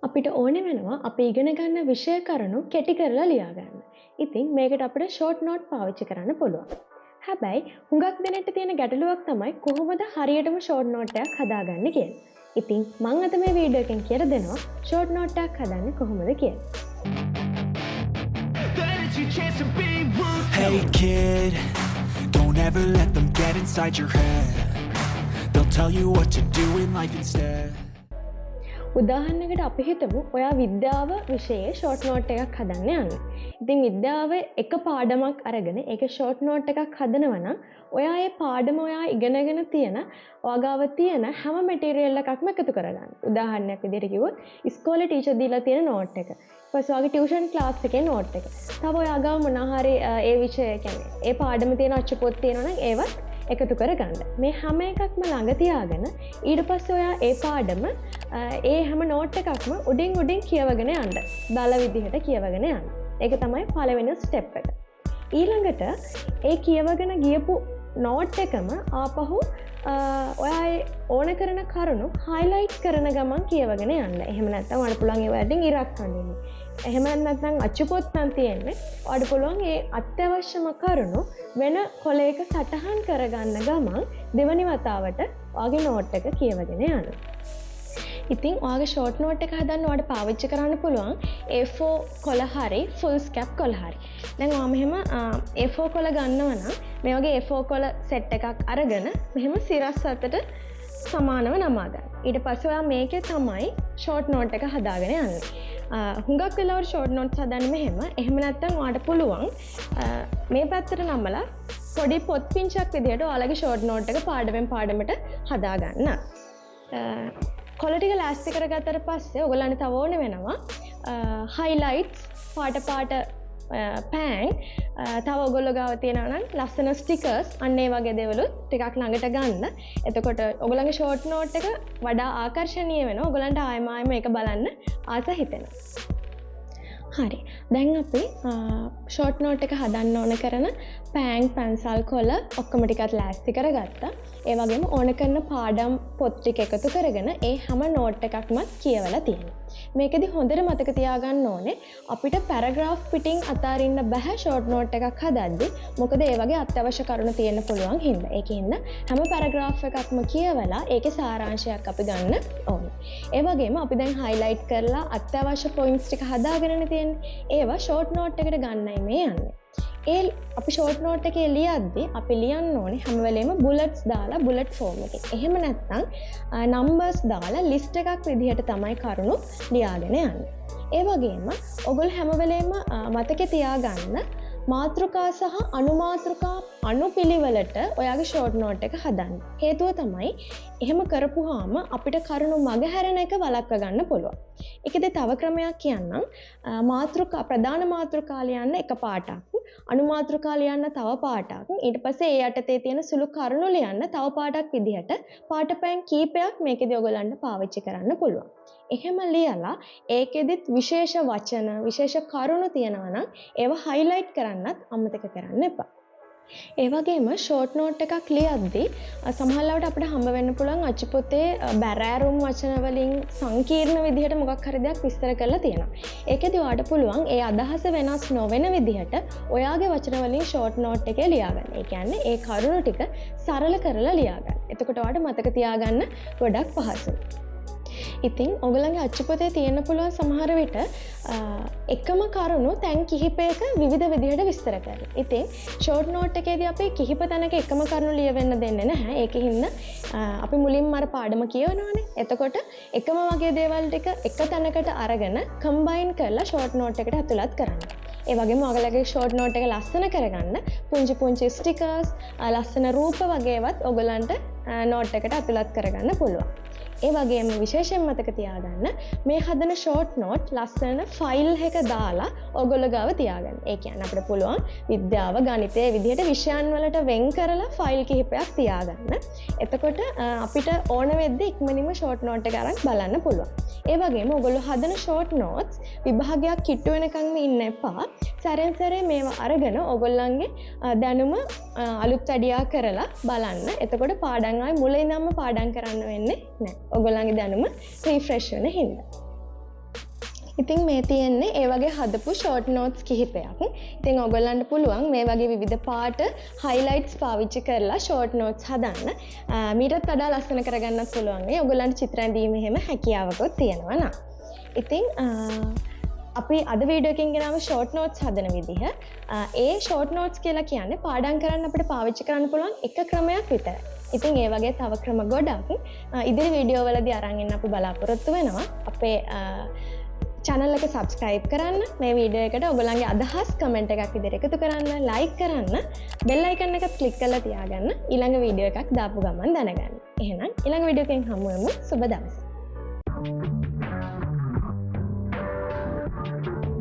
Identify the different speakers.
Speaker 1: අපිට ඕනේ වෙනවා අපි ඉගෙන ගන්න විෂය කරුණු කෙටි කරලා ලියා ගන්න. ඉතින් මේකට අපිට ෂෝට් නෝට් පාවිච්චි කරන්න පුළුවන්. හැබැයි හුඟක් දෙනෙක්ට තියෙන ගැටලුවක් තමයි කොහොමද හරියටම ෂෝට් නෝට් එකක් හදාගන්නේ කියලා. ඉතින් මම අද මේ වීඩියෝ එකෙන් කියලා දෙනවා ෂෝට් නෝට් එකක් හදන්නේ කොහොමද කියලා.
Speaker 2: Hey kid, don't ever let them get inside your head. They'll tell you what to do in life instead.
Speaker 1: උදාහරණයකට අපි හිතමු ඔයා විද්‍යාව විෂයේ ෂෝට් නෝට් එකක් හදන්න යන්න. ඉතින් විද්‍යාවේ එක පාඩමක් අරගෙන ඒකේ ෂෝට් නෝට් එකක් හදනවා නම් ඔයා ඒ පාඩම ඔයා ඉගෙනගෙන තියෙන ඔයාගාව තියෙන හැම මැටීරියල් එකක්ම එකතු කරගන්න. උදාහරණයක් විදිහට කිව්වොත් ඉස්කෝලේ ටීචර් දීලා තියෙන නෝට් එක. ඊපස්සේ ඔයාගේ ටියුෂන් ක්ලාස් එකේ නෝට් එක. තව ඔයාගාව මොනවා හරි ඒ විෂය කියන්නේ ඒ පාඩම තියෙන අච්චු පොත් තියෙනවා නම් ඒවත් එකතු කරගන්න. මේ හැම එකක්ම ළඟ තියාගෙන ඊට පස්සේ ඔයා ඒ පාඩම ඒ හැම නෝට් එකක්ම උඩින් කියවගෙන යන්න. දල විදිහට කියවගෙන යන්න. ඒක තමයි පළවෙනි ස්ටෙප් එක. ඊළඟට ඒ කියවගෙන ගියපු නෝට් එකම ආපහු ඔයා ඕන කරන කරුණු හයිලයිට් කරන ගමන් කියවගෙන යන්න. එහෙම නැත්නම් ඔයාලට පුළුවන් ඒ වලින් ඉරක් අඳින්න. එහෙම නැත්නම් අච්චු පොත් නම් තියෙන්නේ. ඔයාලට පුළුවන් ඒ අත්‍යවශ්‍යම කරුණු වෙන කොලයක සටහන් කරගන්න ගමන් දෙවනි වතාවට ඔයාගේ නෝට් එක කියවගෙන යන්න. ඉතින් ඔයාගේ ෂෝට් නෝට් එක හදන්න ඔයාලට පාවිච්චි කරන්න පුළුවන් A4 කොළ හරි ෆුල් ස්කැප් කොළ හරි. දැන් ඔයා මෙහෙම A4 කොළ ගන්නවා නම් මේ වගේ A4 කොළ සෙට් එකක් අරගෙන මෙහෙම සිරස් අතට සමානව නමා ගන්න. ඊට පස්සේ ඔයා මේකේ තමයි ෂෝට් නෝට් එක හදාගෙන යන්නේ. හුඟක් වෙලාවට ෂෝට් නෝට්ස් හදන්නේ මෙහෙම. එහෙම නැත්නම් ඔයාලට පුළුවන් මේ පැත්තට නමලා පොඩි පොත් පිංචක් විදිහට ඔයාලගේ ෂෝට් නෝට් එක පාඩමෙන් පාඩමට හදා ගන්න. කොළ ටික ලෑස්ති කරගත්තට පස්සේ ඔයගොල්ලන්ට තව ඕන වෙනවා highlights පාට පෑන් තව ඔයගොල්ලෝ ගාව තියෙනවා නම් ලස්සන ස්ටිකර්ස් අන්න ඒ වගේ දේවලුත් ටිකක් ළඟට ගන්න. එතකොට ඔයගොල්ලන්ගේ ෂෝට් නෝට් එක වඩා ආකර්ෂණීය වෙනවා. ඔයගොල්ලන්ට ආයෙම මේක බලන්න ආස හිතෙනවා. හරි. දැන් අපි ෂෝට් නෝට් එක හදන්න ඕන කරන පෑන් පැන්සල් කොළ ඔක්කොම ටිකත් ලෑස්ති කරගත්තා. ඒ වගේම ඕන කරන පාඩම් පොත් ටික එකතු කරගෙන ඒ හැම නෝට් එකක්ම කියවලා තියෙනවා. මේකෙදි හොඳට මතක තියාගන්න ඕනේ අපිට පැරග්‍රාෆ් පිටින් අතාරින්න බෑ ෂෝට් නෝට් එකක් හදද්දි. මොකද ඒ වගේ අත්‍යවශ්‍ය කරුණු තියෙන්න පුළුවන් හින්දා. ඒකින්ද හැම පැරග්‍රාෆ් එකක්ම කියවලා ඒකේ සාරාංශයක් අපි ගන්න ඕනේ. ඒ වගේම අපි දැන් highlight කරලා අත්‍යවශ්‍ය points ටික හදාගෙන තියෙන්නේ. ඒවා ෂෝට් නෝට් එකට ගන්නයි මේ යන්නේ. ඒ අපි ෂෝට් නෝට් එකේ ලියද්දි අපි ලියන්න ඕනේ හැම වෙලේම බුලට්ස් දාලා බුලට් ෆෝම් එකේ. එහෙම නැත්නම් නම්බර්ස් දාලා ලිස්ට් එකක් විදිහට තමයි කරුණු ලියාගෙන යන්නේ. ඒ වගේම ඔයගොල්ලෝ හැම වෙලේම මතකේ තියාගන්න මාතෘකා සහ අනුමාතෘකා අනුපිළිවෙලට ඔයාගේ ෂෝට් නෝට් එක හදන්න. හේතුව තමයි එහෙම කරපුවාම අපිට කරුණු මගහැරෙන එක වළක්ව ගන්න පුළුවන්. ඒකෙදි තව ක්‍රමයක් කියන්නම්. මාතෘකා ප්‍රධාන මාතෘකා ලියන්න එක පාටක්. අනුමාතෘකා ලියන්න තව පාටක්. ඊට පස්සේ ඒ යටතේ තියෙන සුළු කරුණු ලියන්න තව පාටක් විදිහට පාටපෑන් කීපයක් මේකෙදි ඔයගලන්ට පාවිච්චි කරන්න පුළුවන්. එහෙම ලියලා ඒකෙදිත් විශේෂ වචන, විශේෂ කරුණු තියෙනවා නම් ඒවා highlight කරන්නත් අමතක කරන්න එපා. ඒ වගේම ෂෝට් නෝට් එකක් ලියද්දී සමහර ලාවට අපිට හම්බ වෙන්න පුළුවන් අච්චුපොතේ බැරෑරුම් වචන වලින් සංකීර්ණ විදිහට මොකක් හරි දෙයක් විස්තර කරලා තියෙනවා. ඒකෙදි ඔයාලට පුළුවන් ඒ අදහස වෙනස් නොවන විදිහට ඔයාගේ වචන වලින් ෂෝට් නෝට් එකේ ලියාගන්න. ඒ කියන්නේ ඒ කරුණු ටික සරල කරලා ලියාගන්න. එතකොට ඔයාලට මතක තියාගන්න ගොඩක් පහසුයි. ඉතින් ඔයගලගේ අච්චුපොතේ තියෙන්න පුළුවන් සමහර විට එකම කරුණු තැන් කිහිපයක විවිධ විදිහට විස්තර කරලා. ඉතින් ෂෝට් නෝට් එකේදී අපි කිහිප තැනක එකම කරුණු ලියවෙන්න දෙන්නේ නැහැ. ඒකින්ද අපි මුලින්ම අර පාඩම කියවනවානේ. එතකොට එකම වගේ දේවල් ටික එක තැනකට අරගෙන කම්බයින් කරලා ෂෝට් නෝට් එකට ඇතුළත් කරන්න. ඒ වගේම ඔයගලගේ ෂෝට් නෝට් එක ලස්සන කරගන්න පුංචි ස්ටිකර්ස්, ලස්සන රූප වගේවත් ඔයගලන්ට නෝට් එකට ඇතුළත් කරගන්න පුළුවන්. ඒ වගේම විශේෂයෙන් මතක තියාගන්න මේ හදන ෂෝට් නෝට් ලස්සන ෆයිල් එක දාලා ඔයගොල්ලෝ ගාව තියාගන්න. ඒ කියන්නේ අපිට පුළුවන් විද්‍යාව, ගණිතය විදිහට විෂයන් වලට වෙන් කරලා ෆයිල් කිහිපයක් තියාගන්න. එතකොට අපිට ඕන වෙද්දී ඉක්මනින්ම ෂෝට් නෝට් එක අරන් බලන්න පුළුවන්. ඒ වගේම ඔයගොල්ලෝ හදන ෂෝට් නෝට්ස් විභාගයක් කිට්ටු වෙනකන්ම ඉන්න එපා. සැරෙන් සැරේ මේවා අරගෙන ඔයගොල්ලන්ගේ දැනුම අලුත් වැඩියා කරලා බලන්න. එතකොට පාඩම් ආයි මුලින් ඉඳන්ම පාඩම් කරන්න වෙන්නේ නැහැ. ඔයගොල්ලන්ගේ දැනුම රිෆ්‍රෙෂ් වෙන හින්දා. ඉතින් මේ තියෙන්නේ ඒ වගේ හදපු ෂෝට් නෝට්ස් කිහිපයක්. ඉතින් ඔයගොල්ලන්ට පුළුවන් මේ වගේ විවිධ පාට හයිලයිට්ස් පාවිච්චි කරලා ෂෝට් නෝට්ස් හදන්න. මීටත් වඩා ලස්සන කරගන්නත් පුළුවන්. ඔයගොල්ලන්ට චිත්‍ර ඇඳීමේ හැම හැකියාවකුත් තියෙනවා නා. ඉතින් අපි අද වීඩියෝ එකකින් ගෙනාව ෂෝට් නෝට්ස් හදන විදිහ. ඒ ෂෝට් නෝට්ස් කියලා කියන්නේ පාඩම් කරන්න අපිට පාවිච්චි කරන්න පුළුවන් එක ක්‍රමයක් විතරයි. ඉතින් ඒ වගේ තව ක්‍රම ගොඩක් ඉදිරි වීඩියෝ වලදී අරන් එන්න අපි බලාපොරොත්තු වෙනවා. අපේ channel එක subscribe කරන්න, මේ වීඩියෝ එකට ඔයගොල්ලන්ගේ අදහස් කමෙන්ට් එකක් විදිහට එකතු කරන්න, like කරන්න, bell icon එකත් click කරලා තියාගන්න ඊළඟ වීඩියෝ එකක් දාපු ගමන් දැනගන්න. එහෙනම් ඊළඟ වීඩියෝ එකෙන් හමු වෙමු. සුබ දවසක්.